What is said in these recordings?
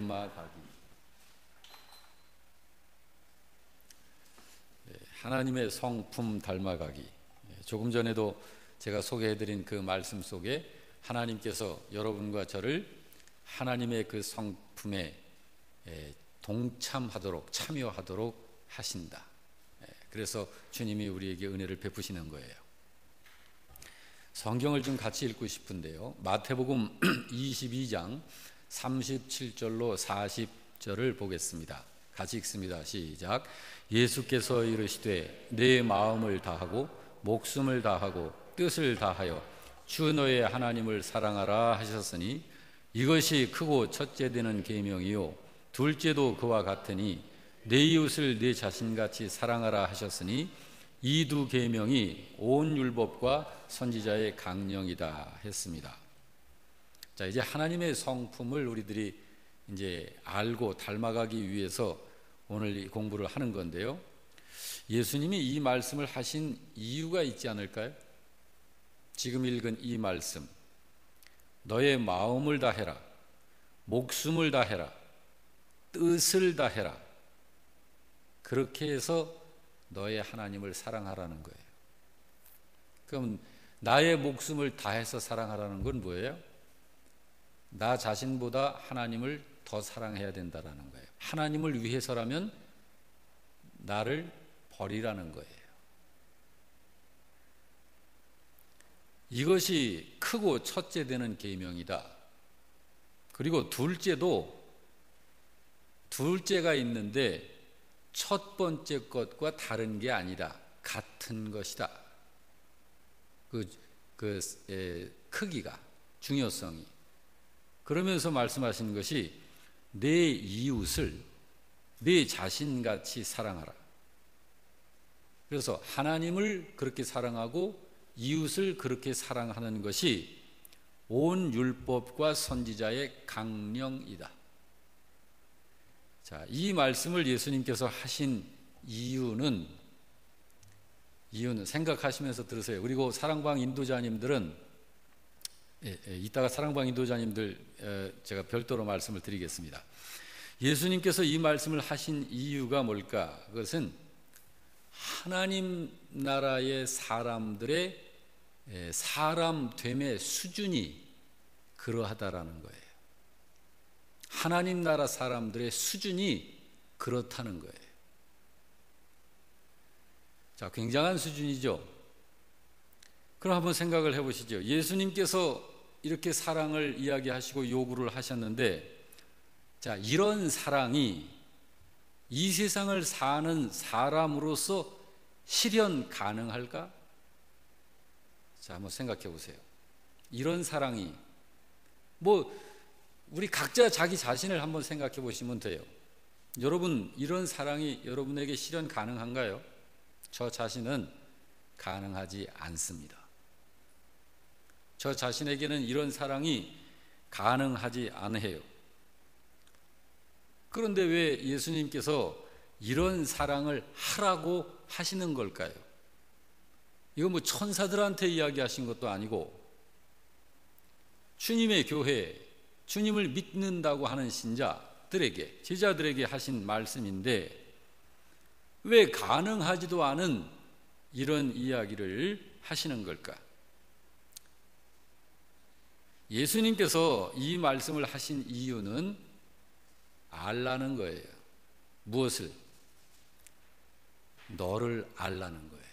닮아가기. 하나님의 성품 닮아가기. 조금 전에도 제가 소개해드린 그 말씀 속에 하나님께서 여러분과 저를 하나님의 그 성품에 동참하도록, 참여하도록 하신다. 그래서 주님이 우리에게 은혜를 베푸시는 거예요. 성경을 좀 같이 읽고 싶은데요, 마태복음 22장 37절로 40절을 보겠습니다. 같이 읽습니다. 시작. 예수께서 이르시되 내 마음을 다하고 목숨을 다하고 뜻을 다하여 주 너의 하나님을 사랑하라 하셨으니 이것이 크고 첫째 되는 계명이요 둘째도 그와 같으니 내 이웃을 내 자신같이 사랑하라 하셨으니 이 두 계명이 온 율법과 선지자의 강령이다 했습니다. 자, 이제 하나님의 성품을 우리들이 이제 알고 닮아가기 위해서 오늘 이 공부를 하는 건데요, 예수님이 이 말씀을 하신 이유가 있지 않을까요? 지금 읽은 이 말씀, 너의 마음을 다해라, 목숨을 다해라, 뜻을 다해라, 그렇게 해서 너의 하나님을 사랑하라는 거예요. 그럼 나의 목숨을 다해서 사랑하라는 건 뭐예요? 나 자신보다 하나님을 더 사랑해야 된다라는 거예요. 하나님을 위해서라면 나를 버리라는 거예요. 이것이 크고 첫째 되는 계명이다. 그리고 둘째가 있는데 첫 번째 것과 다른 게 아니다. 같은 것이다. 크기가, 중요성이. 그러면서 말씀하시는 것이 내 이웃을 내 자신같이 사랑하라. 그래서 하나님을 그렇게 사랑하고 이웃을 그렇게 사랑하는 것이 온 율법과 선지자의 강령이다. 자, 이 말씀을 예수님께서 하신 이유는 생각하시면서 들으세요. 그리고 사랑방 인도자님들은 이따가 사랑방 인도자님들 제가 별도로 말씀을 드리겠습니다. 예수님께서 이 말씀을 하신 이유가 뭘까? 그것은 하나님 나라의 사람들의 사람됨의 수준이 그러하다라는 거예요. 하나님 나라 사람들의 수준이 그렇다는 거예요. 자, 굉장한 수준이죠. 그럼 한번 생각을 해보시죠. 예수님께서 이렇게 사랑을 이야기하시고 요구를 하셨는데, 자, 이런 사랑이 이 세상을 사는 사람으로서 실현 가능할까? 자, 한번 생각해 보세요. 이런 사랑이 우리 각자 자기 자신을 한번 생각해 보시면 돼요. 여러분, 이런 사랑이 여러분에게 실현 가능한가요? 저 자신은 가능하지 않습니다. 저 자신에게는 이런 사랑이 가능하지 않아요. 그런데 왜 예수님께서 이런 사랑을 하라고 하시는 걸까요? 이거 천사들한테 이야기하신 것도 아니고 주님의 교회, 주님을 믿는다고 하는 신자들에게, 제자들에게 하신 말씀인데 왜 가능하지도 않은 이런 이야기를 하시는 걸까? 예수님께서 이 말씀을 하신 이유는 알라는 거예요. 무엇을? 너를 알라는 거예요.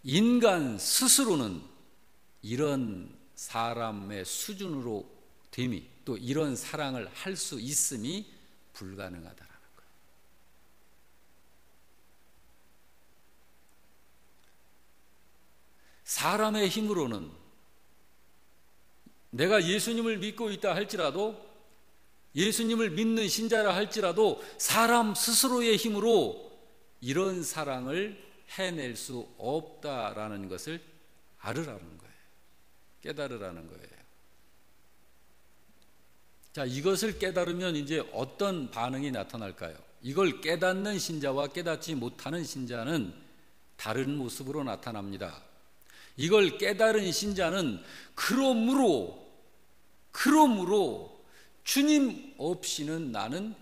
인간 스스로는 이런 사람의 수준으로 됨이, 또 이런 사랑을 할 수 있음이 불가능하다라는 거예요. 사람의 힘으로는, 내가 예수님을 믿고 있다 할지라도, 예수님을 믿는 신자라 할지라도 사람 스스로의 힘으로 이런 사랑을 해낼 수 없다라는 것을 알으라는 거예요. 깨달으라는 거예요. 자, 이것을 깨달으면 이제 어떤 반응이 나타날까요? 이걸 깨닫는 신자와 깨닫지 못하는 신자는 다른 모습으로 나타납니다. 이걸 깨달은 신자는 그러므로 주님 없이는 나는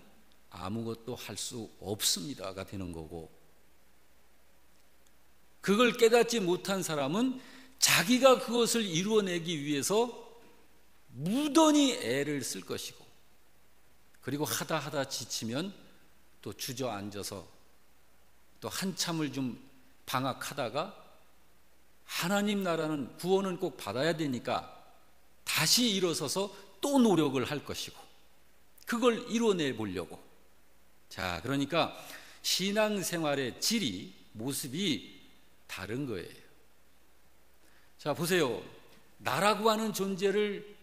아무것도 할 수 없습니다가 되는 거고, 그걸 깨닫지 못한 사람은 자기가 그것을 이루어내기 위해서 무던히 애를 쓸 것이고, 그리고 하다 지치면 또 주저앉아서 또 한참을 좀 방학하다가 하나님 나라는 구원은 꼭 받아야 되니까 다시 일어서서 또 노력을 할 것이고, 그걸 이뤄내 보려고. 자, 그러니까 신앙생활의 질이, 모습이 다른 거예요. 자, 보세요. 나라고 하는 존재를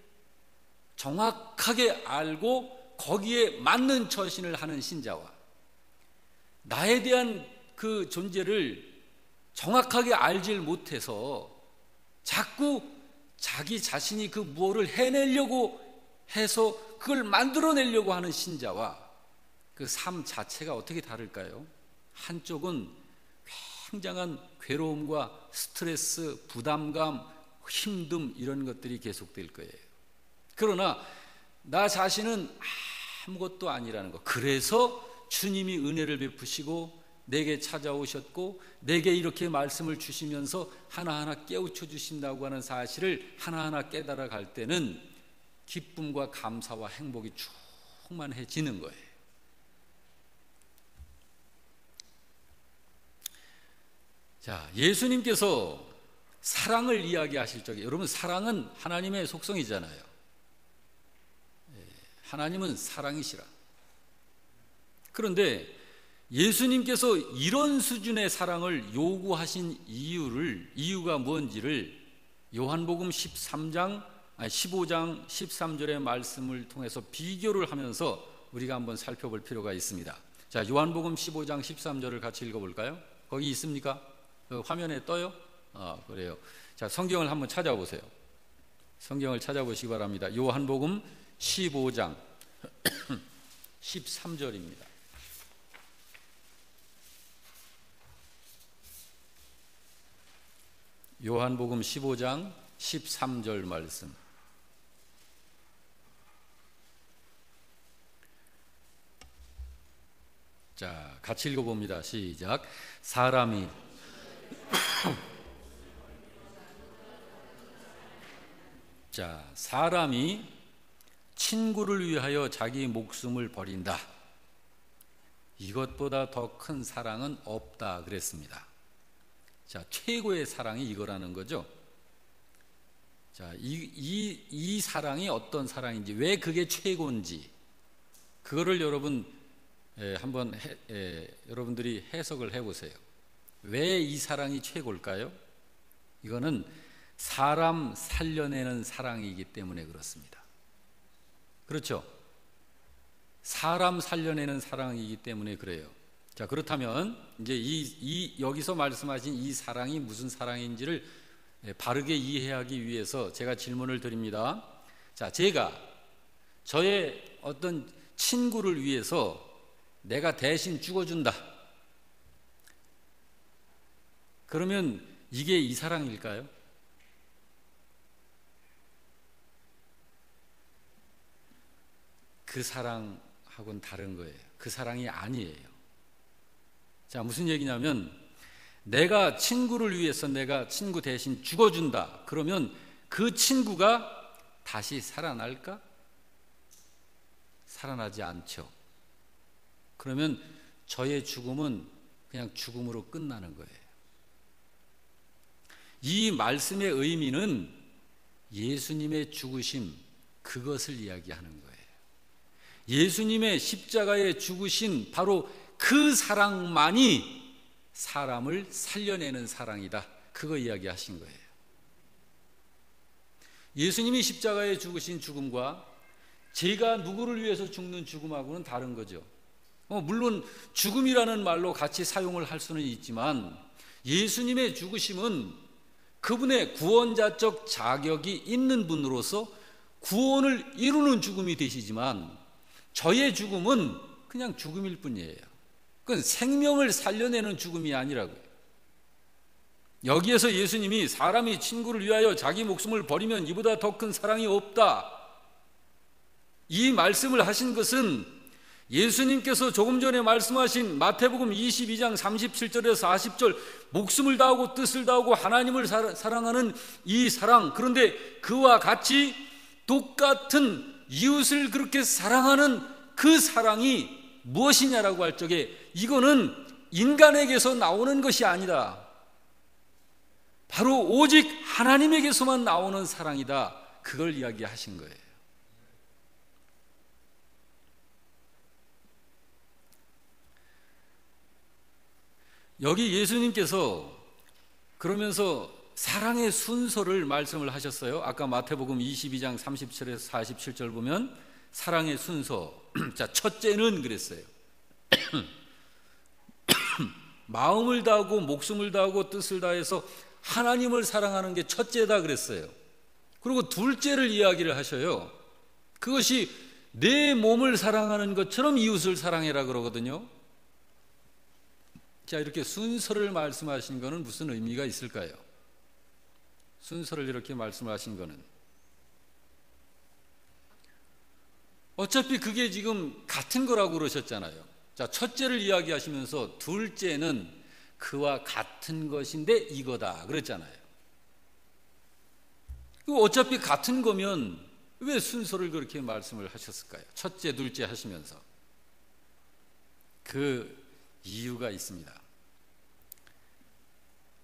정확하게 알고 거기에 맞는 처신을 하는 신자와, 나에 대한 그 존재를 정확하게 알질 못해서 자꾸 자기 자신이 그 무엇을 해내려고 해서 그걸 만들어내려고 하는 신자와 그 삶 자체가 어떻게 다를까요? 한쪽은 굉장한 괴로움과 스트레스, 부담감, 힘듦 이런 것들이 계속될 거예요. 그러나 나 자신은 아무것도 아니라는 것, 그래서 주님이 은혜를 베푸시고 내게 찾아오셨고 내게 이렇게 말씀을 주시면서 하나하나 깨우쳐 주신다고 하는 사실을 하나하나 깨달아 갈 때는 기쁨과 감사와 행복이 충만해지는 거예요. 자, 예수님께서 사랑을 이야기하실 적에, 여러분 사랑은 하나님의 속성이잖아요. 하나님은 사랑이시라. 그런데 예수님께서 이런 수준의 사랑을 요구하신 이유가 뭔지를 요한복음 15장 13절의 말씀을 통해서 비교를 하면서 우리가 한번 살펴볼 필요가 있습니다. 자, 요한복음 15장 13절을 같이 읽어볼까요? 거기 있습니까? 화면에 떠요? 그래요. 자, 성경을 한번 찾아보세요. 성경을 찾아보시기 바랍니다. 요한복음 15장 13절입니다. 요한복음 15장 13절 말씀. 자, 같이 읽어봅니다. 시작. 사람이 사람이 친구를 위하여 자기 목숨을 버린다. 이것보다 더 큰 사랑은 없다 그랬습니다. 자, 최고의 사랑이 이거라는 거죠. 자, 이 사랑이 어떤 사랑인지, 왜 그게 최고인지, 그거를 한번 여러분들이 해석을 해보세요. 왜 이 사랑이 최고일까요? 이거는 사람 살려내는 사랑이기 때문에 그렇습니다. 그렇죠? 사람 살려내는 사랑이기 때문에 그래요. 자, 그렇다면 이제 여기서 말씀하신 이 사랑이 무슨 사랑인지를 바르게 이해하기 위해서 제가 질문을 드립니다. 자, 제가 저의 어떤 친구를 위해서 내가 대신 죽어준다. 그러면 이게 이 사랑일까요? 그 사랑하고는 다른 거예요. 그 사랑이 아니에요. 자, 무슨 얘기냐면, 내가 친구를 위해서 내가 친구 대신 죽어준다. 그러면 그 친구가 다시 살아날까? 살아나지 않죠. 그러면 저의 죽음은 그냥 죽음으로 끝나는 거예요. 이 말씀의 의미는 예수님의 죽으심, 그것을 이야기하는 거예요. 예수님의 십자가에 죽으신 바로 그 사랑만이 사람을 살려내는 사랑이다. 그거 이야기하신 거예요. 예수님이 십자가에 죽으신 죽음과 제가 누구를 위해서 죽는 죽음하고는 다른 거죠. 물론 죽음이라는 말로 같이 사용을 할 수는 있지만, 예수님의 죽으심은 그분의 구원자적 자격이 있는 분으로서 구원을 이루는 죽음이 되시지만, 저의 죽음은 그냥 죽음일 뿐이에요. 그건 생명을 살려내는 죽음이 아니라고요. 여기에서 예수님이 사람이 친구를 위하여 자기 목숨을 버리면 이보다 더 큰 사랑이 없다. 이 말씀을 하신 것은 예수님께서 조금 전에 말씀하신 마태복음 22장 37절에서 40절 목숨을 다하고 뜻을 다하고 하나님을 사랑하는 이 사랑, 그런데 그와 같이 똑같은 이웃을 그렇게 사랑하는 그 사랑이 무엇이냐라고 할 적에 이거는 인간에게서 나오는 것이 아니다. 바로 오직 하나님에게서만 나오는 사랑이다. 그걸 이야기하신 거예요. 여기 예수님께서 그러면서 사랑의 순서를 말씀을 하셨어요. 아까 마태복음 22장 37에서 47절 보면 사랑의 순서. 자, 첫째는 그랬어요. 마음을 다하고 목숨을 다하고 뜻을 다해서 하나님을 사랑하는 게 첫째다 그랬어요. 그리고 둘째를 이야기를 하셔요. 그것이 내 몸을 사랑하는 것처럼 이웃을 사랑해라 그러거든요. 자, 이렇게 순서를 말씀하신 거는 무슨 의미가 있을까요? 순서를 이렇게 말씀하신 거는 어차피 그게 지금 같은 거라고 그러셨잖아요. 자, 첫째를 이야기하시면서 둘째는 그와 같은 것인데 이거다 그랬잖아요. 어차피 같은 거면 왜 순서를 그렇게 말씀을 하셨을까요? 첫째, 둘째 하시면서. 그 이유가 있습니다.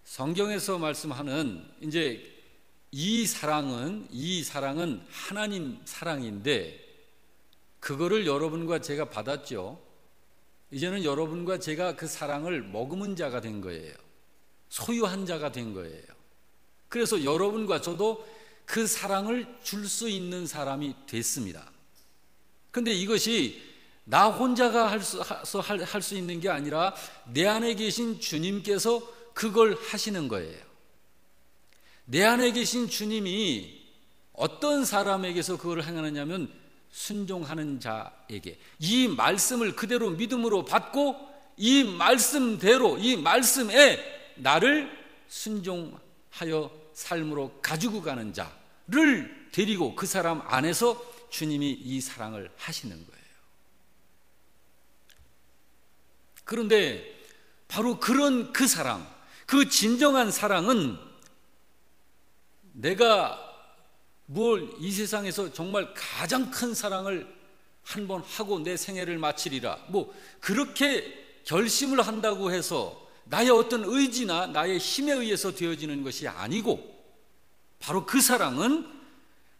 성경에서 말씀하는 이제 이 사랑은 하나님 사랑인데 그거를 여러분과 제가 받았죠. 이제는 여러분과 제가 그 사랑을 머금은 자가 된 거예요. 소유한 자가 된 거예요. 그래서 여러분과 저도 그 사랑을 줄 수 있는 사람이 됐습니다. 그런데 이것이 나 혼자가 할 수 있는 게 아니라 내 안에 계신 주님께서 그걸 하시는 거예요. 내 안에 계신 주님이 어떤 사람에게서 그걸 행하느냐면 순종하는 자에게 이 말씀을 그대로 믿음으로 받고 이 말씀대로 이 말씀에 나를 순종하여 삶으로 가지고 가는 자를 데리고 그 사람 안에서 주님이 이 사랑을 하시는 거예요. 그런데 바로 그런 그 사랑, 그 진정한 사랑은 내가 이 세상에서 정말 가장 큰 사랑을 한번 하고 내 생애를 마치리라 그렇게 결심을 한다고 해서 나의 어떤 의지나 나의 힘에 의해서 되어지는 것이 아니고 바로 그 사랑은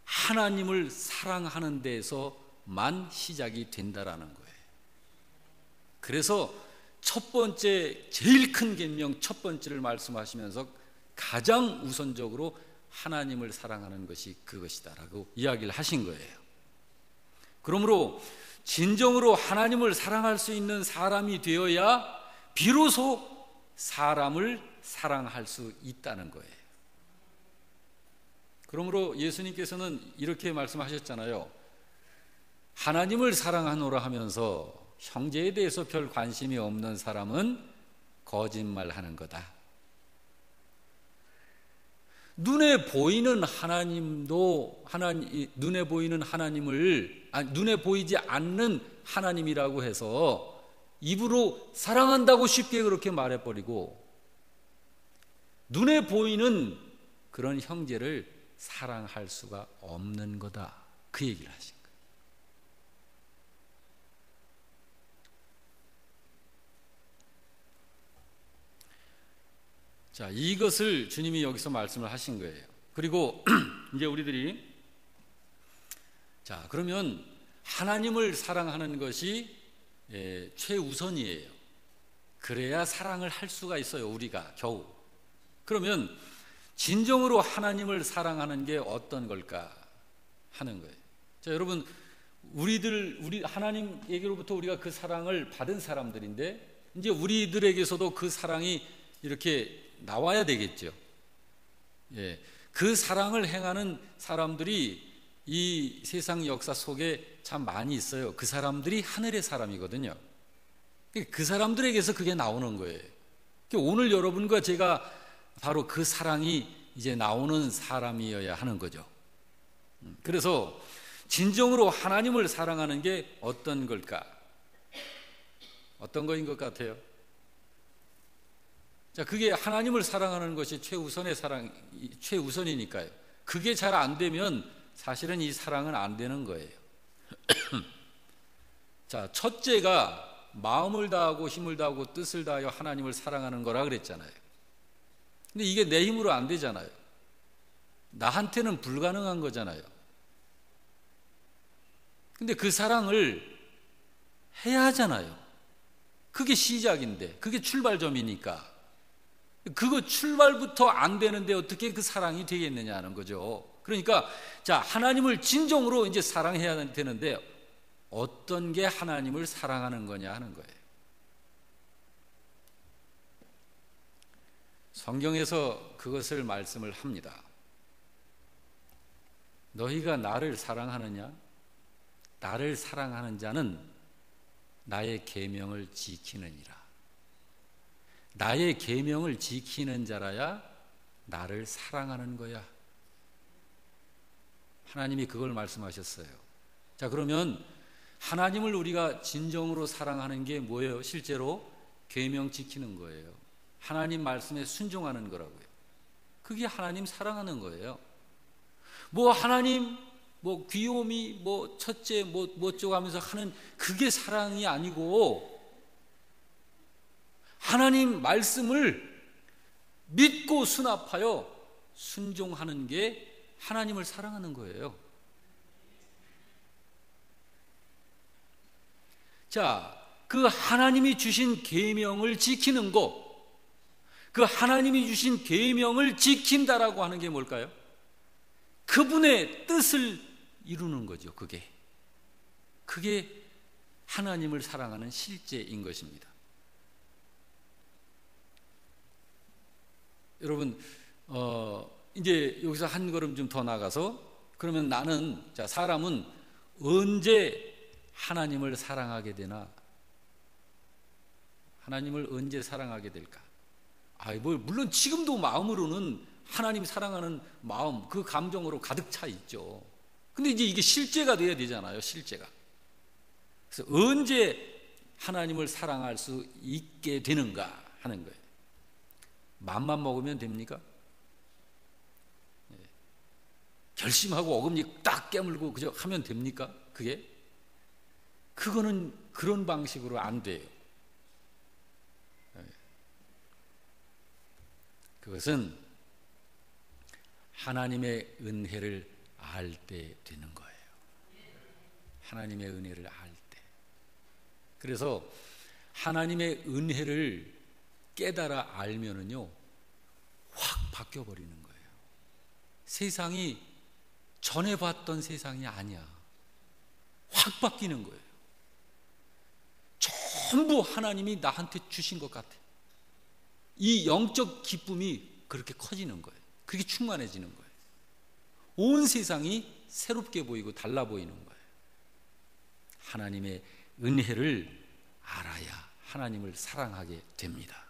하나님을 사랑하는 데에서만 시작이 된다라는 거예요. 그래서 첫 번째 제일 큰 계명 첫 번째를 말씀하시면서 가장 우선적으로 하나님을 사랑하는 것이 그것이다라고 이야기를 하신 거예요. 그러므로 진정으로 하나님을 사랑할 수 있는 사람이 되어야 비로소 사람을 사랑할 수 있다는 거예요. 그러므로 예수님께서는 이렇게 말씀하셨잖아요. 하나님을 사랑하노라 하면서 형제에 대해서 별 관심이 없는 사람은 거짓말하는 거다. 눈에 보이는 눈에 보이지 않는 하나님이라고 해서 입으로 사랑한다고 쉽게 그렇게 말해버리고 눈에 보이는 그런 형제를 사랑할 수가 없는 거다. 그 얘기를 하신 거예요. 자, 이것을 주님이 여기서 말씀을 하신 거예요. 그리고 이제 우리들이 자, 그러면 하나님을 사랑하는 것이 최우선이에요. 그래야 사랑을 할 수가 있어요, 우리가 겨우. 그러면 진정으로 하나님을 사랑하는 게 어떤 걸까 하는 거예요. 자, 여러분, 우리 하나님에게로부터 우리가 그 사랑을 받은 사람들인데 이제 우리들에게서도 그 사랑이 이렇게 나와야 되겠죠. 예, 그 사랑을 행하는 사람들이 이 세상 역사 속에 참 많이 있어요. 그 사람들이 하늘의 사람이거든요. 그 사람들에게서 그게 나오는 거예요. 오늘 여러분과 제가 바로 그 사랑이 이제 나오는 사람이어야 하는 거죠. 그래서 진정으로 하나님을 사랑하는 게 어떤 걸까? 어떤 거인 것 같아요? 자, 그게 하나님을 사랑하는 것이 최우선이니까요. 그게 잘 안 되면 사실은 이 사랑은 안 되는 거예요. 자, 첫째가 마음을 다하고 힘을 다하고 뜻을 다하여 하나님을 사랑하는 거라 그랬잖아요. 근데 이게 내 힘으로 안 되잖아요. 나한테는 불가능한 거잖아요. 근데 그 사랑을 해야 하잖아요. 그게 시작인데, 그게 출발점이니까. 그거 출발부터 안 되는데 어떻게 그 사랑이 되겠느냐는 거죠. 그러니까 자, 하나님을 진정으로 이제 사랑해야 되는데 어떤 게 하나님을 사랑하는 거냐 하는 거예요. 성경에서 그것을 말씀을 합니다. 너희가 나를 사랑하느냐? 나를 사랑하는 자는 나의 계명을 지키느니라. 나의 계명을 지키는 자라야 나를 사랑하는 거야. 하나님이 그걸 말씀하셨어요. 자, 그러면 하나님을 우리가 진정으로 사랑하는 게 뭐예요? 실제로 계명 지키는 거예요. 하나님 말씀에 순종하는 거라고요. 그게 하나님 사랑하는 거예요. 뭐 하나님 뭐 귀요미 뭐 첫째 뭐쩌고 하면서 하는 그게 사랑이 아니고, 하나님 말씀을 믿고 수납하여 순종하는 게 하나님을 사랑하는 거예요. 자, 그 하나님이 주신 계명을 지키는 것, 그 하나님이 주신 계명을 지킨다라고 하는 게 뭘까요? 그분의 뜻을 이루는 거죠. 그게 하나님을 사랑하는 실제인 것입니다. 여러분, 이제 여기서 한 걸음 좀 더 나가서, 그러면 나는, 자, 사람은 언제 하나님을 사랑하게 되나? 하나님을 언제 사랑하게 될까? 물론 지금도 마음으로는 하나님 사랑하는 마음, 그 감정으로 가득 차 있죠. 근데 이제 이게 실제가 돼야 되잖아요, 실제가. 그래서 언제 하나님을 사랑할 수 있게 되는가 하는 거예요. 맘만 먹으면 됩니까? 결심하고 어금니 딱 깨물고 그저 하면 됩니까? 그거는 그런 방식으로 안 돼요. 그것은 하나님의 은혜를 알 때 되는 거예요. 하나님의 은혜를 알 때. 그래서 하나님의 은혜를 깨달아 알면은요, 확 바뀌어 버리는 거예요. 세상이 전에 봤던 세상이 아니야. 확 바뀌는 거예요. 전부 하나님이 나한테 주신 것 같아. 이 영적 기쁨이 그렇게 커지는 거예요. 그렇게 충만해지는 거예요. 온 세상이 새롭게 보이고 달라 보이는 거예요. 하나님의 은혜를 알아야 하나님을 사랑하게 됩니다.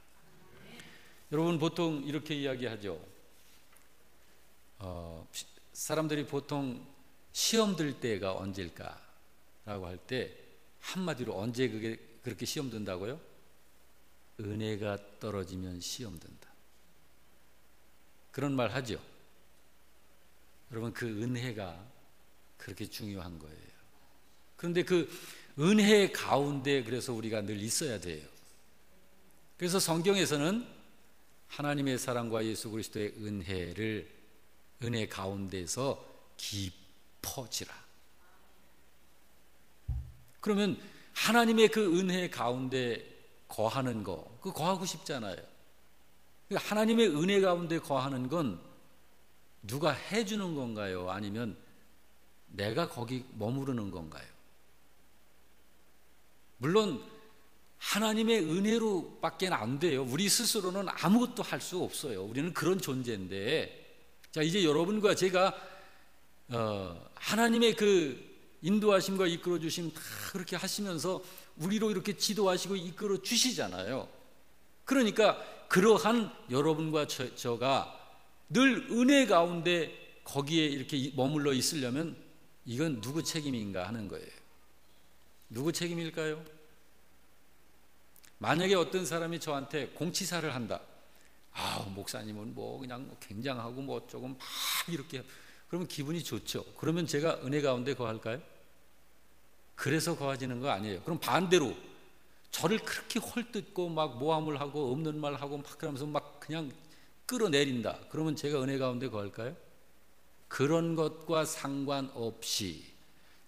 여러분, 보통 이렇게 이야기하죠. 사람들이 보통 시험 들 때가 언제일까라고 할 때 한마디로 언제 그렇게 시험 든다고요? 은혜가 떨어지면 시험 든다. 그런 말 하죠. 여러분, 그 은혜가 그렇게 중요한 거예요. 그런데 그 은혜 가운데 그래서 우리가 늘 있어야 돼요. 그래서 성경에서는 하나님의 사랑과 예수 그리스도의 은혜 가운데서 깊어지라. 그러면 하나님의 그 은혜 가운데 거하는 거, 그 거하고 싶잖아요. 하나님의 은혜 가운데 거하는 건 누가 해주는 건가요? 아니면 내가 거기 머무르는 건가요? 물론 하나님의 은혜로 밖에 안 돼요. 우리 스스로는 아무것도 할 수 없어요. 우리는 그런 존재인데, 자, 이제 여러분과 제가 하나님의 그 인도하심과 이끌어 주심 다 그렇게 하시면서 우리로 이렇게 지도하시고 이끌어 주시잖아요. 그러니까 그러한 여러분과 저가 늘 은혜 가운데 거기에 이렇게 머물러 있으려면 이건 누구 책임인가 하는 거예요. 누구 책임일까요? 만약에 어떤 사람이 저한테 공치사를 한다. 목사님은 뭐 그냥 굉장하고 뭐 조금 막 이렇게, 그러면 기분이 좋죠. 그러면 제가 은혜 가운데 거할까요? 그래서 거하지는 거 아니에요. 그럼 반대로 저를 그렇게 헐뜯고 막 모함을 하고 없는 말 하고 막 그러면서 막 그냥 끌어내린다. 그러면 제가 은혜 가운데 거할까요? 그런 것과 상관없이,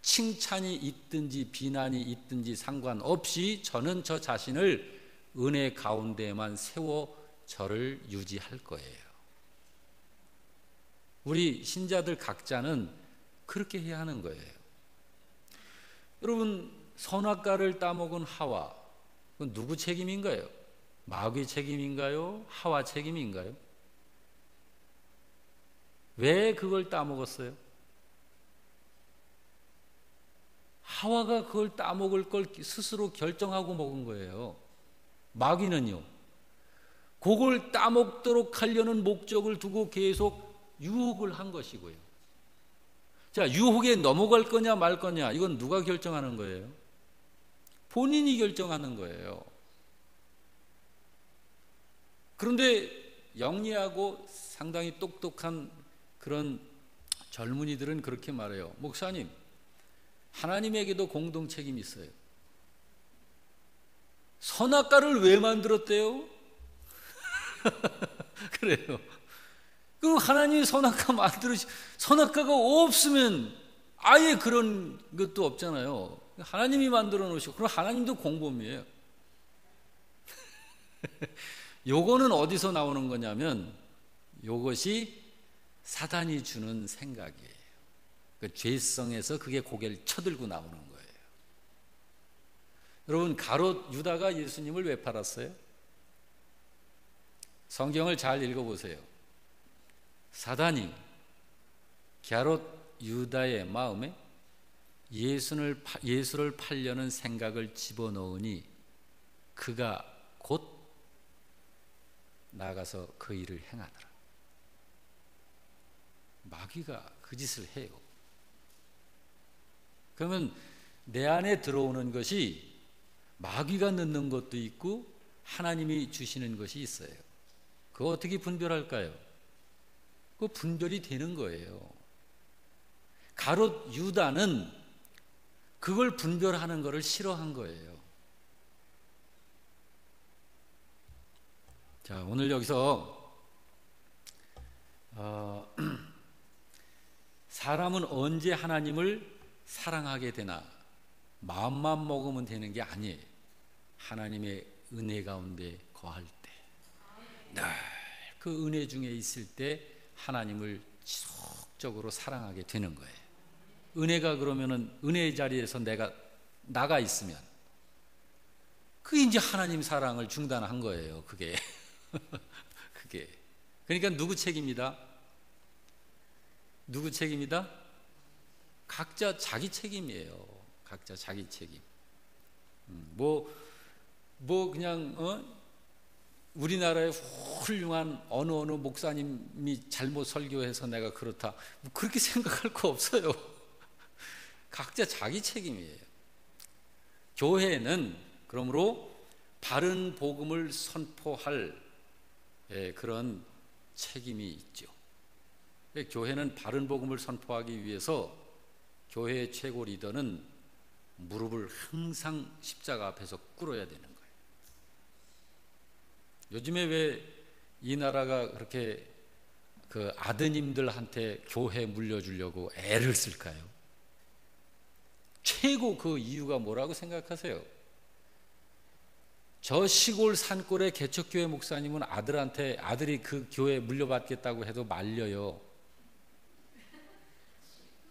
칭찬이 있든지 비난이 있든지 상관없이 저는 저 자신을 은혜 가운데만 세워 저를 유지할 거예요. 우리 신자들 각자는 그렇게 해야 하는 거예요. 여러분, 선악과를 따먹은 하와, 그건 누구 책임인가요? 마귀 책임인가요? 하와 책임인가요? 왜 그걸 따먹었어요? 하와가 그걸 따먹을 걸 스스로 결정하고 먹은 거예요. 마귀는요, 그걸 따먹도록 하려는 목적을 두고 계속 유혹을 한 것이고요. 자, 유혹에 넘어갈 거냐 말 거냐, 이건 누가 결정하는 거예요? 본인이 결정하는 거예요. 그런데 영리하고 상당히 똑똑한 그런 젊은이들은 그렇게 말해요. 목사님, 하나님에게도 공동 책임이 있어요. 선악과를 왜 만들었대요? 그래요. 그럼 하나님이 선악과가 없으면 아예 그런 것도 없잖아요. 하나님이 만들어 놓으시고, 그럼 하나님도 공범이에요. 요거는 어디서 나오는 거냐면, 요것이 사단이 주는 생각이에요. 그 죄성에서 그게 고개를 쳐들고 나오는 거예요. 여러분, 가롯 유다가 예수님을 왜 팔았어요? 성경을 잘 읽어보세요. 사단이 가롯 유다의 마음에 예수를 팔려는 생각을 집어넣으니 그가 곧 나가서 그 일을 행하더라. 마귀가 그 짓을 해요. 그러면 내 안에 들어오는 것이 마귀가 넣는 것도 있고 하나님이 주시는 것이 있어요. 그거 어떻게 분별할까요? 그 분별이 되는 거예요. 가롯 유다는 그걸 분별하는 것을 싫어한 거예요. 자, 오늘 여기서 사람은 언제 하나님을 사랑하게 되나? 마음만 먹으면 되는 게 아니에요. 하나님의 은혜 가운데 거할 때, 늘 그 은혜 중에 있을 때 하나님을 지속적으로 사랑하게 되는 거예요. 은혜가 그러면은 은혜의 자리에서 내가 나가 있으면 그게 이제 하나님 사랑을 중단한 거예요. 그게 그러니까 누구 책임이다? 누구 책임이다? 각자 자기 책임이에요. 각자 자기 책임. 그냥 우리나라의 훌륭한 어느 목사님이 잘못 설교해서 내가 그렇다, 그렇게 생각할 거 없어요. 각자 자기 책임이에요. 교회는 그러므로 바른 복음을 선포할 그런 책임이 있죠. 교회는 바른 복음을 선포하기 위해서 교회의 최고 리더는 무릎을 항상 십자가 앞에서 꿇어야 되는 거예요. 요즘에 왜 이 나라가 그렇게 그 아드님들한테 교회 물려주려고 애를 쓸까요? 최고 그 이유가 뭐라고 생각하세요? 저 시골 산골의 개척교회 목사님은 아들이 그 교회 물려받겠다고 해도 말려요.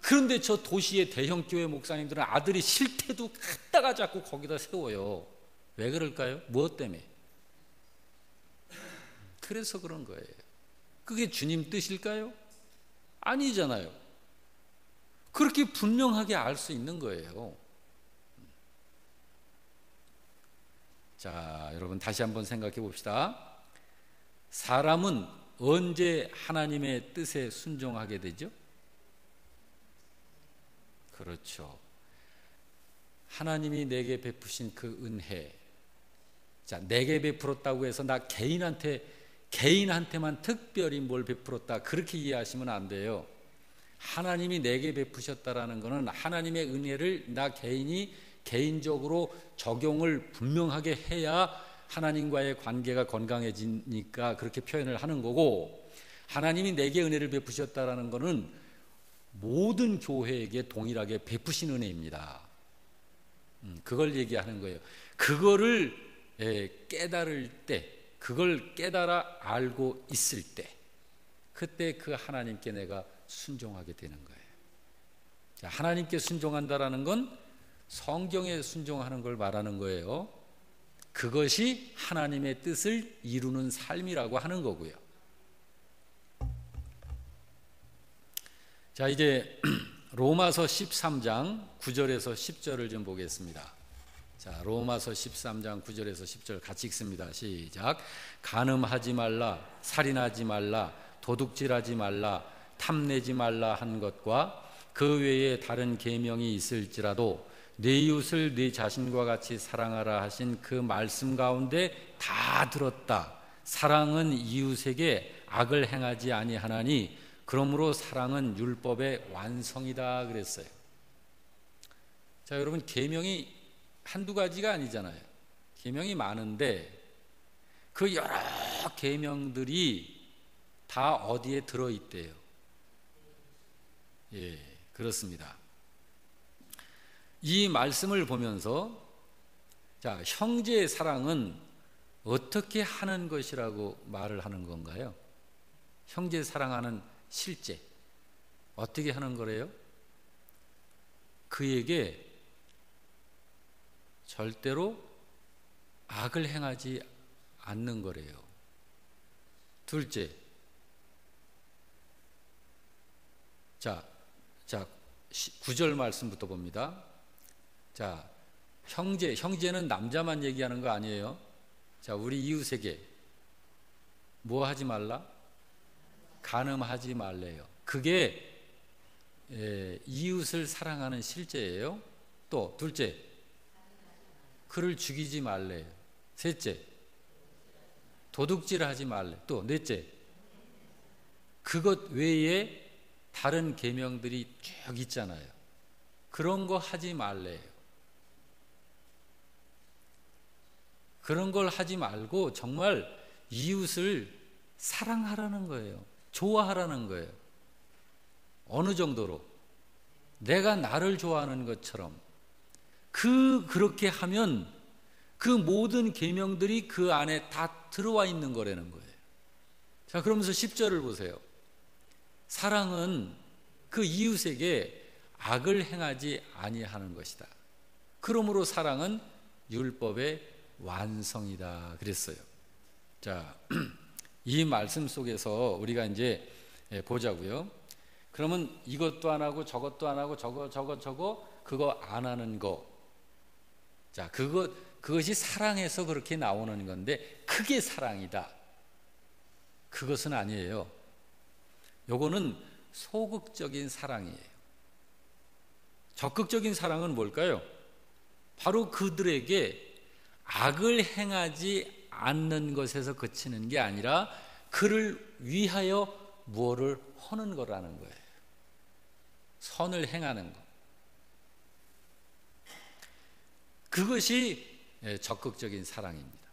그런데 저 도시의 대형 교회 목사님들은 아들이 싫대도 갖다가 자꾸 거기다 세워요. 왜 그럴까요? 무엇 때문에? 그래서 그런 거예요. 그게 주님 뜻일까요? 아니잖아요. 그렇게 분명하게 알 수 있는 거예요. 자, 여러분 다시 한번 생각해 봅시다. 사람은 언제 하나님의 뜻에 순종하게 되죠? 그렇죠. 하나님이 내게 베푸신 그 은혜, 자, 내게 베풀었다고 해서 나 개인한테만 특별히 뭘 베풀었다, 그렇게 이해하시면 안 돼요. 하나님이 내게 베푸셨다라는 것은 하나님의 은혜를 나 개인이 개인적으로 적용을 분명하게 해야 하나님과의 관계가 건강해지니까 그렇게 표현을 하는 거고, 하나님이 내게 은혜를 베푸셨다라는 것은 모든 교회에게 동일하게 베푸신 은혜입니다. 그걸 얘기하는 거예요. 그거를 깨달을 때, 그걸 깨달아 알고 있을 때, 그때 그 하나님께 내가 순종하게 되는 거예요. 자, 하나님께 순종한다라는 건 성경에 순종하는 걸 말하는 거예요. 그것이 하나님의 뜻을 이루는 삶이라고 하는 거고요. 자, 이제 로마서 13장 9절에서 10절을 좀 보겠습니다. 자, 로마서 13장 9절에서 10절 같이 읽습니다. 시작. 간음하지 말라, 살인하지 말라, 도둑질하지 말라, 탐내지 말라 한 것과 그 외에 다른 계명이 있을지라도 내 이웃을 내 자신과 같이 사랑하라 하신 그 말씀 가운데 다 들었다. 사랑은 이웃에게 악을 행하지 아니하나니 그러므로 사랑은 율법의 완성이다 그랬어요. 자, 여러분, 계명이 한두 가지가 아니잖아요. 계명이 많은데 그 여러 계명들이 다 어디에 들어있대요? 예, 그렇습니다. 이 말씀을 보면서, 자, 형제의 사랑은 어떻게 하는 것이라고 말을 하는 건가요? 형제 사랑하는 실제 어떻게 하는 거래요? 그에게 절대로 악을 행하지 않는 거래요. 둘째, 자 9절 말씀부터 봅니다. 자, 형제는 남자만 얘기하는 거 아니에요. 자, 우리 이웃에게 뭐 하지 말라? 간음하지 말래요. 그게 이웃을 사랑하는 실제예요. 또 둘째, 그를 죽이지 말래요. 셋째, 도둑질하지 말래. 또 넷째, 그것 외에 다른 계명들이 쭉 있잖아요. 그런 거 하지 말래요. 그런 걸 하지 말고 정말 이웃을 사랑하라는 거예요. 좋아하라는 거예요. 어느 정도로? 내가 나를 좋아하는 것처럼. 그렇게 하면 그 모든 계명들이 그 안에 다 들어와 있는 거라는 거예요. 자, 그러면서 10절을 보세요. 사랑은 그 이웃에게 악을 행하지 아니하는 것이다. 그러므로 사랑은 율법의 완성이다 그랬어요. 자, 이 말씀 속에서 우리가 이제 보자고요. 그러면 이것도 안 하고 저것도 안 하고 저거 그거 안 하는 거. 자, 그것이 사랑에서 그렇게 나오는 건데 그게 사랑이다. 그것은 아니에요. 요거는 소극적인 사랑이에요. 적극적인 사랑은 뭘까요? 바로 그들에게 악을 행하지 않는 것에서 그치는 게 아니라 그를 위하여 무엇을 하는 거라는 거예요. 선을 행하는 것. 그것이 적극적인 사랑입니다.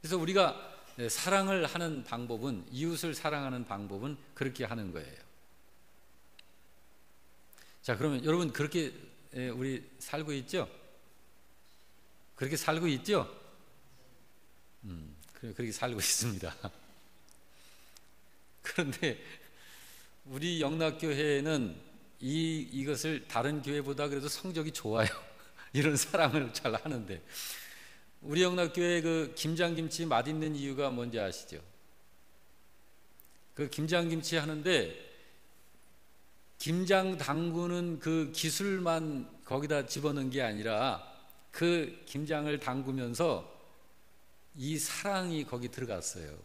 그래서 우리가 사랑을 하는 방법은, 이웃을 사랑하는 방법은 그렇게 하는 거예요. 자, 그러면 여러분 그렇게 우리 살고 있죠? 그렇게 살고 있죠? 그렇게 살고 있습니다. 그런데 우리 영락교회는 이것을 다른 교회보다 그래도 성적이 좋아요. 이런 사랑을 잘 하는데, 우리 영락교회 그 김장김치 맛있는 이유가 뭔지 아시죠? 그 김장김치 하는데 김장 담그는 그 기술만 거기다 집어넣은 게 아니라 그 김장을 담그면서 이 사랑이 거기 들어갔어요.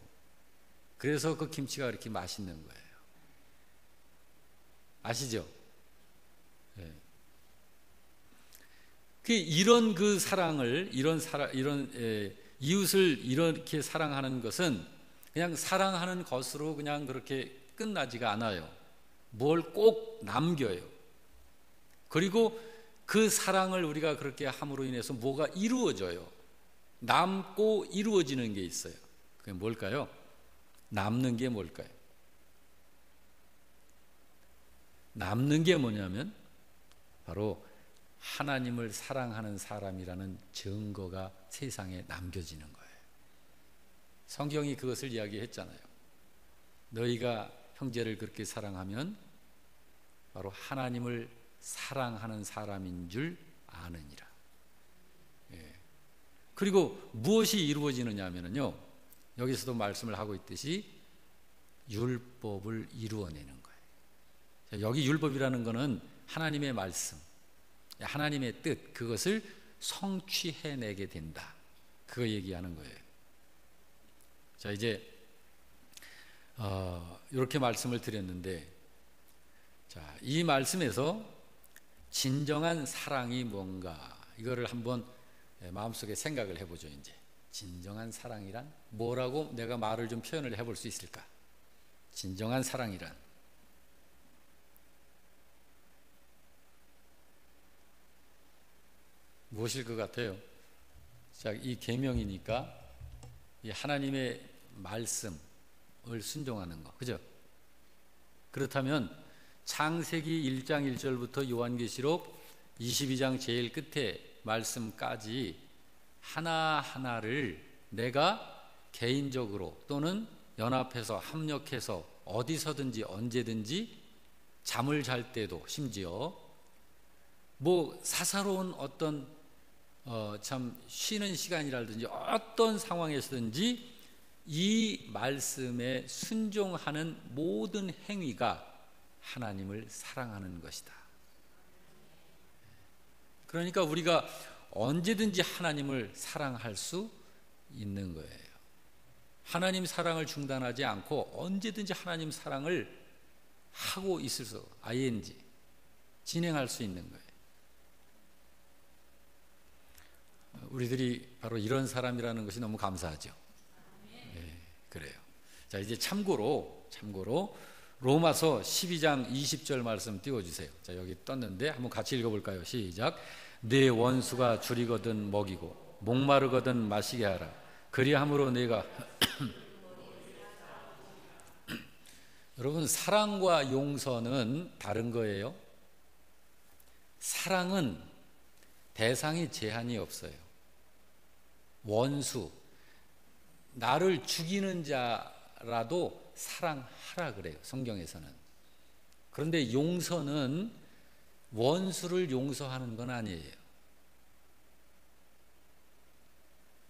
그래서 그 김치가 그렇게 맛있는 거예요. 아시죠? 네. 이런 그 사랑을 이웃을 이렇게 사랑하는 것은 그냥 사랑하는 것으로 그냥 그렇게 끝나지가 않아요. 뭘 꼭 남겨요. 그리고 그 사랑을 우리가 그렇게 함으로 인해서 뭐가 이루어져요. 남고 이루어지는 게 있어요. 그게 뭘까요? 남는 게 뭘까요? 남는 게 뭐냐면 바로 하나님을 사랑하는 사람이라는 증거가 세상에 남겨지는 거예요. 성경이 그것을 이야기했잖아요. 너희가 형제를 그렇게 사랑하면 바로 하나님을 사랑하는 사람인 줄 아느니라. 예. 그리고 무엇이 이루어지느냐 하면요, 여기서도 말씀을 하고 있듯이 율법을 이루어내는 거예요. 여기 율법이라는 것은 하나님의 말씀, 하나님의 뜻, 그것을 성취해내게 된다, 그거 얘기하는 거예요. 자, 이제 이렇게 말씀을 드렸는데, 자, 이 말씀에서 진정한 사랑이 뭔가, 이거를 한번 마음속에 생각을 해보죠. 이제 진정한 사랑이란 뭐라고 내가 말을 좀 표현을 해볼 수 있을까? 진정한 사랑이란 무엇일 것 같아요? 자, 이 계명이니까 이 하나님의 말씀을 순종하는 거, 그죠? 그렇다면 창세기 1장 1절부터 요한계시록 22장 제일 끝에 말씀까지 하나하나를 내가 개인적으로 또는 연합해서 합력해서 어디서든지 언제든지 잠을 잘 때도 심지어 뭐 사사로운 어떤 참 쉬는 시간이라든지 어떤 상황에서든지 이 말씀에 순종하는 모든 행위가 하나님을 사랑하는 것이다. 그러니까 우리가 언제든지 하나님을 사랑할 수 있는 거예요. 하나님 사랑을 중단하지 않고 언제든지 하나님 사랑을 하고 있을 수, ing 진행할 수 있는 거예요. 우리들이 바로 이런 사람이라는 것이 너무 감사하죠. 네, 그래요. 자, 이제 참고로 로마서 12장 20절 말씀 띄워주세요. 자, 여기 떴는데 한번 같이 읽어볼까요? 시작. 내 원수가 줄이거든 먹이고 목마르거든 마시게 하라. 그리함으로 내가 여러분, 사랑과 용서는 다른 거예요. 사랑은 대상이 제한이 없어요. 원수, 나를 죽이는 자라도 사랑하라 그래요, 성경에서는. 그런데 용서는 원수를 용서하는 건 아니에요.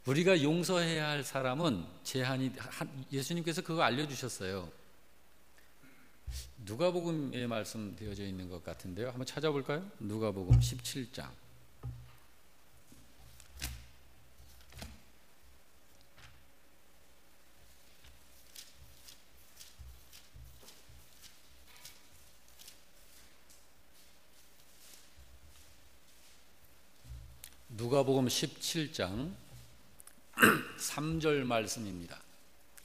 우리가 용서해야 할 사람은 제한이, 예수님께서 그거 알려주셨어요. 누가복음에 말씀되어져 있는 것 같은데요. 한번 찾아볼까요? 누가복음 17장. 누가복음 17장 3절 말씀입니다.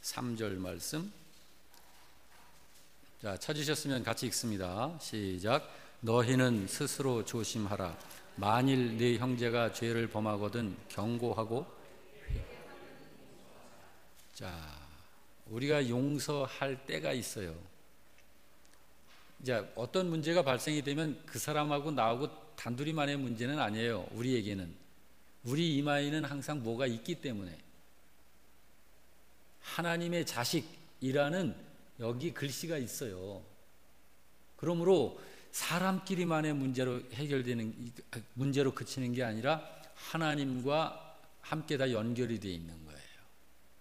3절 말씀. 자, 찾으셨으면 같이 읽습니다. 시작. 너희는 스스로 조심하라. 만일 네 형제가 죄를 범하거든 경고하고. 자, 우리가 용서할 때가 있어요. 이제 어떤 문제가 발생이 되면 그 사람하고 나하고 단둘이만의 문제는 아니에요. 우리에게는, 우리 이마에는 항상 뭐가 있기 때문에, 하나님의 자식이라는 여기 글씨가 있어요. 그러므로 사람끼리만의 문제로 해결되는, 문제로 그치는 게 아니라 하나님과 함께 다 연결이 되어 있는 거예요.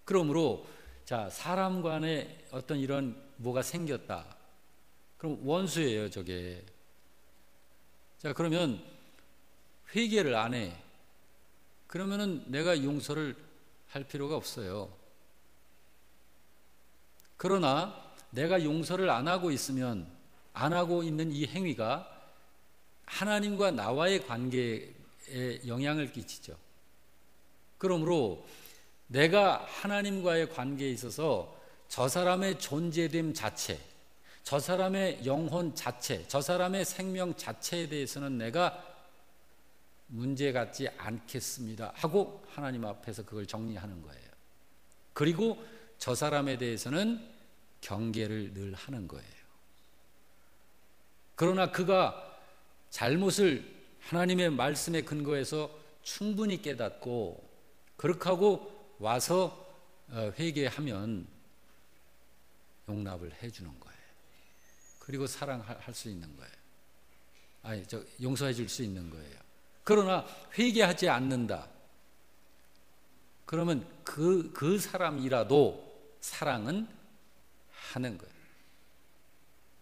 그러므로 자, 사람 간에 어떤 이런 뭐가 생겼다, 그럼 원수예요, 저게. 자, 그러면 회개를 안 해. 그러면은 내가 용서를 할 필요가 없어요. 그러나 내가 용서를 안 하고 있으면, 안 하고 있는 이 행위가 하나님과 나와의 관계에 영향을 끼치죠. 그러므로 내가 하나님과의 관계에 있어서 저 사람의 존재됨 자체, 저 사람의 영혼 자체, 저 사람의 생명 자체에 대해서는 내가 문제 갖지 않겠습니다 하고 하나님 앞에서 그걸 정리하는 거예요. 그리고 저 사람에 대해서는 경계를 늘 하는 거예요. 그러나 그가 잘못을 하나님의 말씀에 근거해서 충분히 깨닫고 그렇게 하고 와서 회개하면 용납을 해주는 거예요. 그리고 사랑할 수 있는 거예요. 용서해 줄 수 있는 거예요. 그러나 회개하지 않는다. 그러면 그 사람이라도 사랑은 하는 거예요.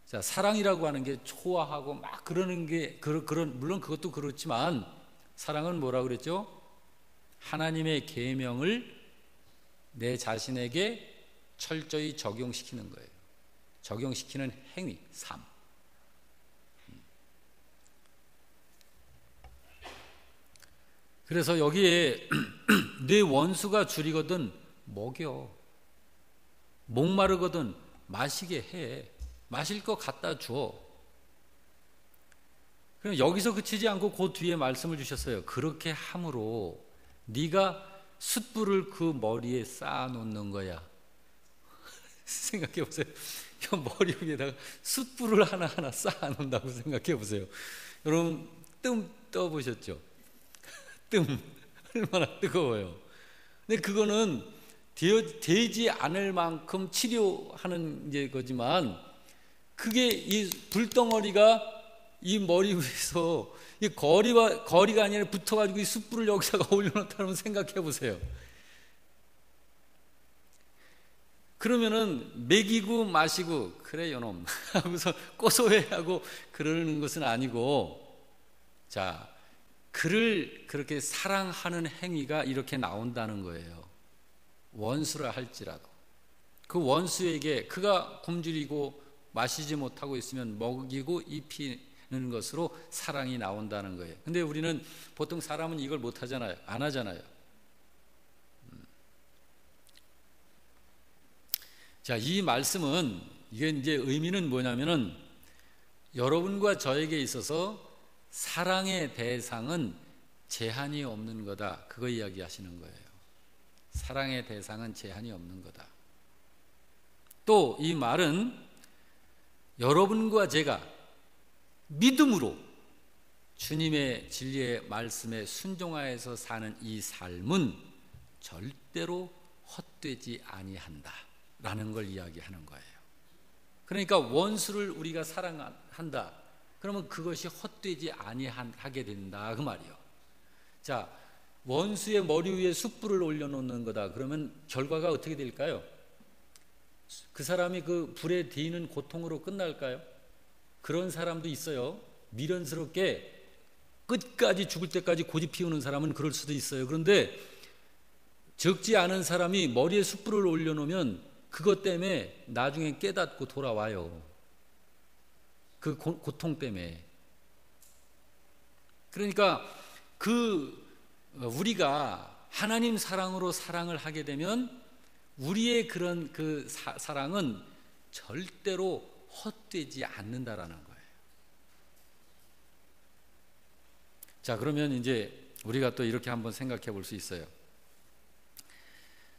자, 사랑이라고 하는 게 좋아하고 막 그러는 게 물론 그것도 그렇지만 사랑은 뭐라 그랬죠? 하나님의 계명을 내 자신에게 철저히 적용시키는 거예요. 적용시키는 행위, 삶. 그래서 여기에 내 원수가 줄이거든 먹여, 목마르거든 마시게 해, 마실 거 갖다 줘. 그럼 여기서 그치지 않고 그 뒤에 말씀을 주셨어요. 그렇게 함으로 네가 숯불을 그 머리에 쌓아 놓는 거야. 생각해 보세요. 머리 위에다가 숯불을 하나하나 쌓아 놓는다고 생각해 보세요. 여러분 뜸 떠보셨죠? 뜸 얼마나 뜨거워요. 근데 그거는 되지 않을 만큼 치료하는 이제 거지만 그게 이 불덩어리가 이 머리 위에서 이 거리가 아니라 붙어가지고 이 숯불을 여기다가 올려놓다면 생각해 보세요. 그러면은 먹이고 마시고 그래 요놈 하고서 고소해하고 그러는 것은 아니고, 자, 그를 그렇게 사랑하는 행위가 이렇게 나온다는 거예요. 원수라 할지라도 그 원수에게 그가 굶주리고 마시지 못하고 있으면 먹이고 입히는 것으로 사랑이 나온다는 거예요. 근데 우리는 보통 사람은 이걸 못 하잖아요. 안 하잖아요. 자, 이 말씀은 이게 이제 의미는 뭐냐면은 여러분과 저에게 있어서 사랑의 대상은 제한이 없는 거다. 그거 이야기하시는 거예요. 사랑의 대상은 제한이 없는 거다. 또 이 말은 여러분과 제가 믿음으로 주님의 진리의 말씀에 순종하여서 사는 이 삶은 절대로 헛되지 아니한다 라는 걸 이야기하는 거예요. 그러니까 원수를 우리가 사랑한다 그러면 그것이 헛되지 아니하게 된다 그 말이요. 자, 원수의 머리 위에 숯불을 올려놓는 거다 그러면 결과가 어떻게 될까요? 그 사람이 그 불에 데이는 고통으로 끝날까요? 그런 사람도 있어요. 미련스럽게 끝까지 죽을 때까지 고집 피우는 사람은 그럴 수도 있어요. 그런데 적지 않은 사람이 머리에 숯불을 올려놓으면 그것 때문에 나중에 깨닫고 돌아와요. 그 고통 때문에. 그러니까 우리가 하나님 사랑으로 사랑을 하게 되면 우리의 그런 그 사랑은 절대로 헛되지 않는다라는 거예요. 자, 그러면 이제 우리가 또 이렇게 한번 생각해 볼 수 있어요.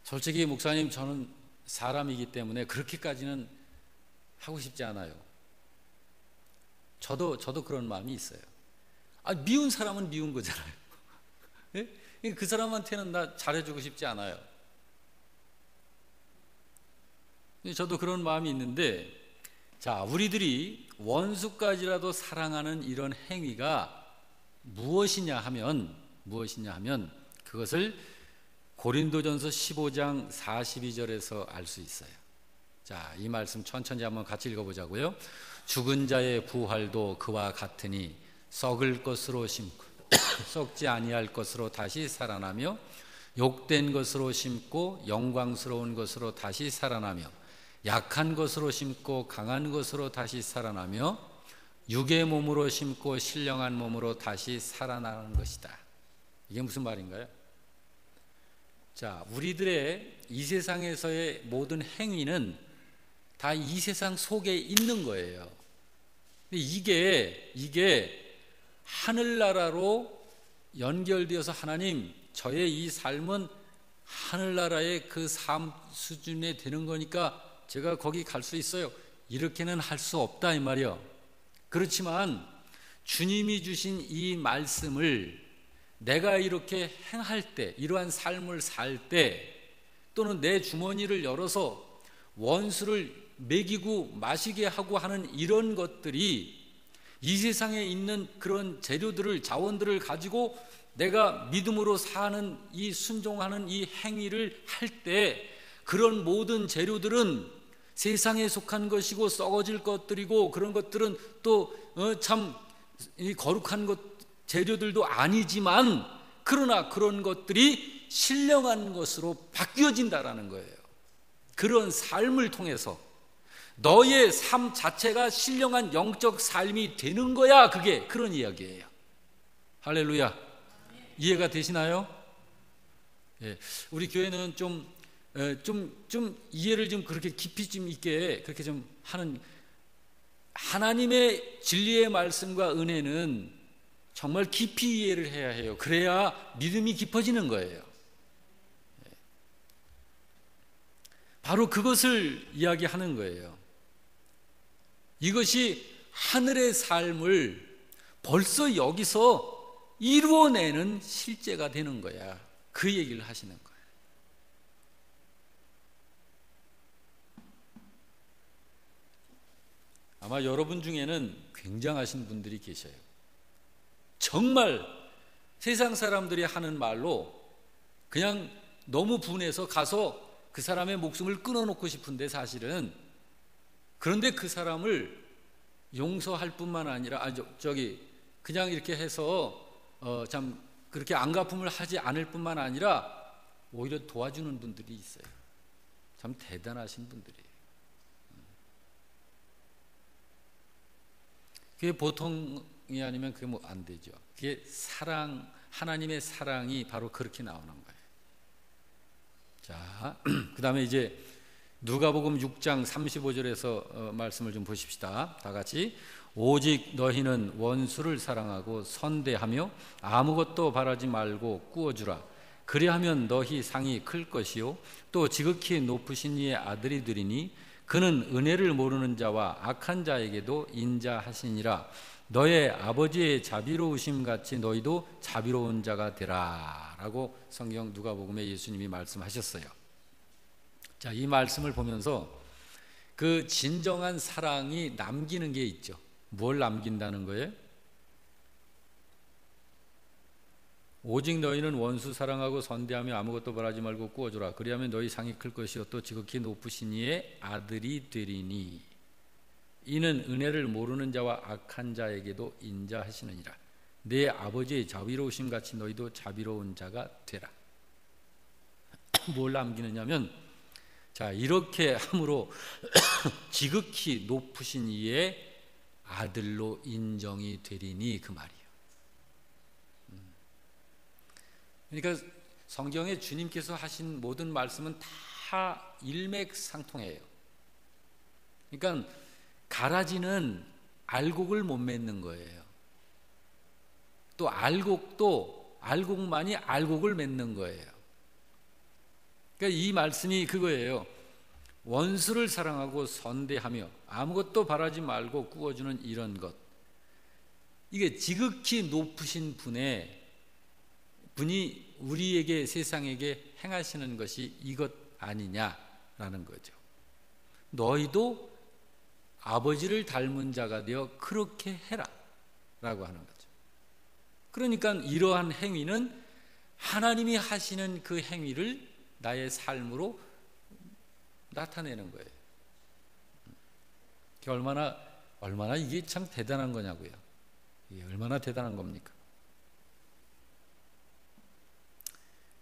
솔직히 목사님, 저는 사람이기 때문에 그렇게까지는 하고 싶지 않아요. 저도 그런 마음이 있어요. 미운 사람은 미운 거잖아요. 예? 그 사람한테는 나 잘해주고 싶지 않아요. 저도 그런 마음이 있는데, 자, 우리들이 원수까지라도 사랑하는 이런 행위가 무엇이냐 하면 그것을 고린도전서 15장 42절에서 알 수 있어요. 자, 이 말씀 천천히 한번 같이 읽어보자고요. 죽은 자의 부활도 그와 같으니 썩을 것으로 심고 썩지 아니할 것으로 다시 살아나며 욕된 것으로 심고 영광스러운 것으로 다시 살아나며 약한 것으로 심고 강한 것으로 다시 살아나며 육의 몸으로 심고 신령한 몸으로 다시 살아나는 것이다. 이게 무슨 말인가요? 자, 우리들의 이 세상에서의 모든 행위는 다 이 세상 속에 있는 거예요. 근데 이게 하늘나라로 연결되어서 하나님, 저의 이 삶은 하늘나라의 그 삶 수준에 되는 거니까 제가 거기 갈 수 있어요. 이렇게는 할 수 없다 이 말이요. 그렇지만 주님이 주신 이 말씀을 내가 이렇게 행할 때, 이러한 삶을 살 때, 또는 내 주머니를 열어서 원수를 먹이고 마시게 하고 하는 이런 것들이 이 세상에 있는 그런 재료들을, 자원들을 가지고 내가 믿음으로 사는 이 순종하는 이 행위를 할 때, 그런 모든 재료들은 세상에 속한 것이고 썩어질 것들이고, 그런 것들은 또 참 거룩한 것 재료들도 아니지만, 그러나 그런 것들이 신령한 것으로 바뀌어진다라는 거예요. 그런 삶을 통해서 너의 삶 자체가 신령한 영적 삶이 되는 거야. 그게 그런 이야기예요. 할렐루야. 이해가 되시나요? 예, 우리 교회는 좀 이해를 좀 그렇게 깊이 좀 있게 그렇게 좀 하는, 하나님의 진리의 말씀과 은혜는 정말 깊이 이해를 해야 해요. 그래야 믿음이 깊어지는 거예요. 바로 그것을 이야기하는 거예요. 이것이 하늘의 삶을 벌써 여기서 이루어내는 실제가 되는 거야. 그 얘기를 하시는 거예요. 아마 여러분 중에는 굉장하신 분들이 계셔요. 정말 세상 사람들이 하는 말로 그냥 너무 분해서 가서 그 사람의 목숨을 끊어놓고 싶은데, 사실은 그런데 그 사람을 용서할 뿐만 아니라 그냥 이렇게 해서 참 그렇게 안갚음을 하지 않을 뿐만 아니라 오히려 도와주는 분들이 있어요. 참 대단하신 분들이에요. 그게 보통이 아니면 그게 뭐 안 되죠. 그게 사랑, 하나님의 사랑이 바로 그렇게 나오는 거예요. 자, 그 다음에 이제 누가복음 6장 35절에서 말씀을 좀 보십시다. 다 같이. 오직 너희는 원수를 사랑하고 선대하며 아무것도 바라지 말고 꾸어주라. 그리하면 너희 상이 클 것이요 또 지극히 높으신 이의 아들이 되리니 그는 은혜를 모르는 자와 악한 자에게도 인자하시니라. 너의 아버지의 자비로우심 같이 너희도 자비로운 자가 되라. 라고 성경 누가복음에 예수님이 말씀하셨어요. 자, 이 말씀을 보면서 그 진정한 사랑이 남기는 게 있죠. 뭘 남긴다는 거예요? 오직 너희는 원수 사랑하고 선대하며 아무것도 바라지 말고 꾸어주라. 그리하면 너희 상이 클 것이요 또 지극히 높으신 이의 아들이 되리니 이는 은혜를 모르는 자와 악한 자에게도 인자하시느니라. 내 아버지의 자비로우심 같이 너희도 자비로운 자가 되라. 뭘 남기느냐면, 자, 이렇게 함으로 지극히 높으신 이의 아들로 인정이 되리니, 그 말이에요. 그러니까 성경에 주님께서 하신 모든 말씀은 다 일맥상통해요. 그러니까 가라지는 알곡을 못 맺는 거예요. 또 알곡만이 알곡을 맺는 거예요. 그러니까 이 말씀이 그거예요. 원수를 사랑하고 선대하며 아무것도 바라지 말고 꾸어주는 이런 것. 이게 지극히 높으신 분이 우리에게, 세상에게 행하시는 것이 이것 아니냐라는 거죠. 너희도 아버지를 닮은 자가 되어 그렇게 해라 라고 하는 거죠. 그러니까 이러한 행위는 하나님이 하시는 그 행위를 나의 삶으로 나타내는 거예요. 이게 얼마나 이게 참 대단한 거냐고요. 이게 얼마나 대단한 겁니까?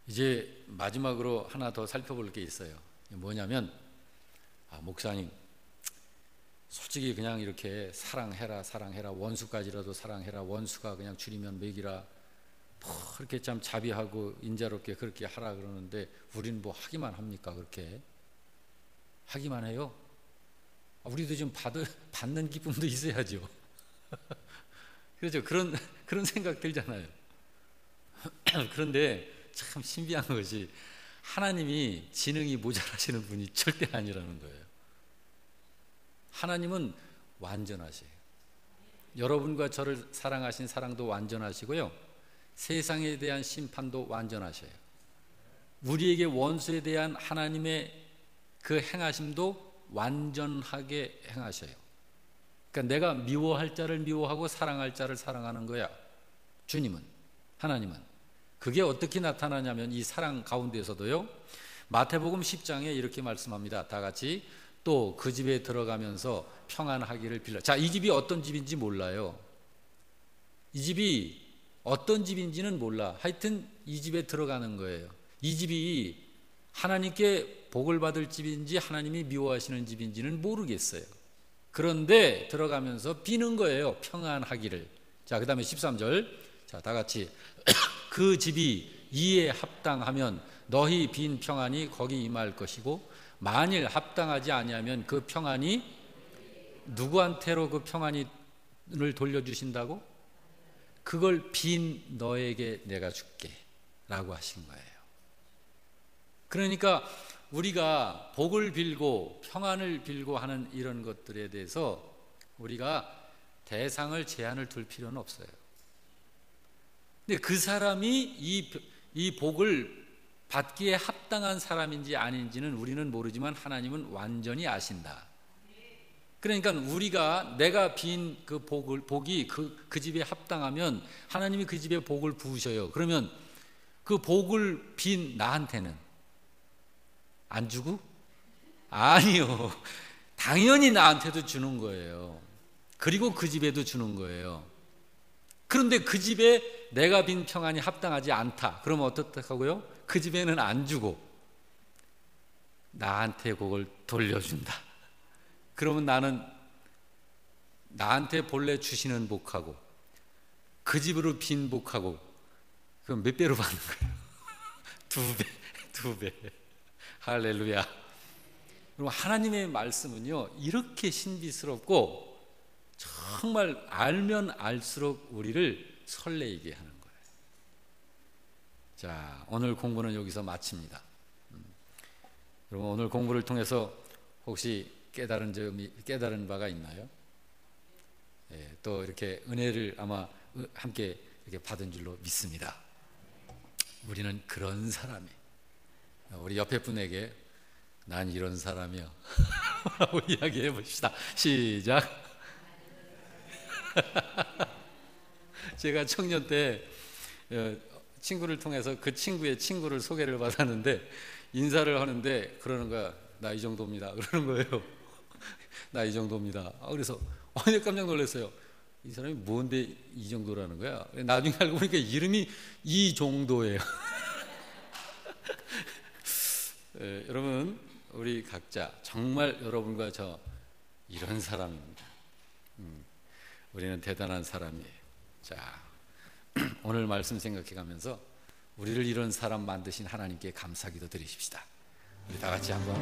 이제 마지막으로 하나 더 살펴볼 게 있어요. 뭐냐면, 목사님, 솔직히 그냥 이렇게 사랑해라, 원수까지라도 사랑해라, 원수가 그냥 줄이면 먹이라, 뭐 그렇게 참 자비하고 인자롭게 그렇게 하라 그러는데 우리는 뭐 하기만 합니까? 그렇게 하기만 해요? 우리도 좀 받는 기쁨도 있어야죠. 그렇죠? 그런 생각 들잖아요. 그런데 참 신비한 것이 하나님이 지능이 모자라시는 분이 절대 아니라는 거예요. 하나님은 완전하세요. 여러분과 저를 사랑하신 사랑도 완전하시고요, 세상에 대한 심판도 완전하셔요. 우리에게 원수에 대한 하나님의 그 행하심도 완전하게 행하셔요. 그러니까 내가 미워할 자를 미워하고 사랑할 자를 사랑하는 거야. 주님은, 하나님은. 그게 어떻게 나타나냐면 이 사랑 가운데서도요, 마태복음 10장에 이렇게 말씀합니다. 다 같이. 또 그 집에 들어가면서 평안하기를 빌라. 자, 이 집이 어떤 집인지 몰라요. 이 집이 어떤 집인지는 몰라. 하여튼 이 집에 들어가는 거예요. 이 집이 하나님께 복을 받을 집인지 하나님이 미워하시는 집인지는 모르겠어요. 그런데 들어가면서 비는 거예요. 평안하기를. 자, 그 다음에 13절. 자, 다 같이. 그 집이 이에 합당하면 너희 빈 평안이 거기 임할 것이고, 만일 합당하지 아니하면 그 평안이 누구한테로 그 평안을 돌려주신다고? 그걸 빈 너에게 내가 줄게 라고 하신 거예요. 그러니까 우리가 복을 빌고 평안을 빌고 하는 이런 것들에 대해서 우리가 대상을 제한을 둘 필요는 없어요. 근데 그 사람이 이 복을 받기에 합당한 사람인지 아닌지는 우리는 모르지만 하나님은 완전히 아신다. 그러니까 우리가 내가 빈 그 복이 그 집에 합당하면 하나님이 그 집에 복을 부으셔요. 그러면 그 복을 빈 나한테는 안 주고? 아니요. 당연히 나한테도 주는 거예요. 그리고 그 집에도 주는 거예요. 그런데 그 집에 내가 빈 평안이 합당하지 않다. 그러면 어떻다고요? 그 집에는 안 주고 나한테 그걸 돌려준다. 그러면 나는 나한테 본래 주시는 복하고 그 집으로 빈 복하고 그럼 몇 배로 받는 거예요? 두 배. 할렐루야. 그럼 하나님의 말씀은요, 이렇게 신비스럽고 정말 알면 알수록 우리를 설레이게 하는 거예요. 자, 오늘 공부는 여기서 마칩니다. 여러분, 오늘 공부를 통해서 혹시 깨달은 바가 있나요? 예, 또 이렇게 은혜를 아마 함께 이렇게 받은 줄로 믿습니다. 우리는 그런 사람이. 우리 옆에 분에게 난 이런 사람이야 라고 이야기해 봅시다. 시작. 제가 청년 때 친구를 통해서 그 친구의 친구를 소개를 받았는데 인사를 하는데 그러는 거야. 나 이 정도입니다. 그러는 거예요. 나 이 정도입니다. 그래서 깜짝 놀랐어요. 이 사람이 뭔데 이 정도라는 거야. 나중에 알고 보니까 이름이 이 정도예요. 네, 여러분, 우리 각자 정말 여러분과 저 이런 사람입니다. 우리는 대단한 사람이에요. 자, 오늘 말씀 생각해 가면서 우리를 이런 사람 만드신 하나님께 감사기도 드리십시다. 우리 다 같이 한번